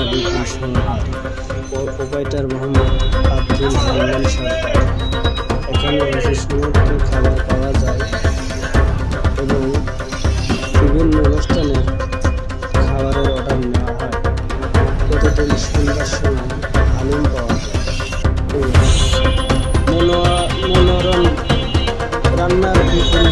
বিপুল সমাহার। প্রোপাইটার মোহাম্মদ আব্দুল হান্নান সরকার। এখানে সুস্বাদু খাবার পাওয়া যায় এবং বিভিন্ন অনুষ্ঠানের খাবারের অর্ডার নেওয়া হয়। প্রতিদিন সন্ধ্যার সময় হালিম পাওয়া যায় ও মনোরম রান্নার বিপুল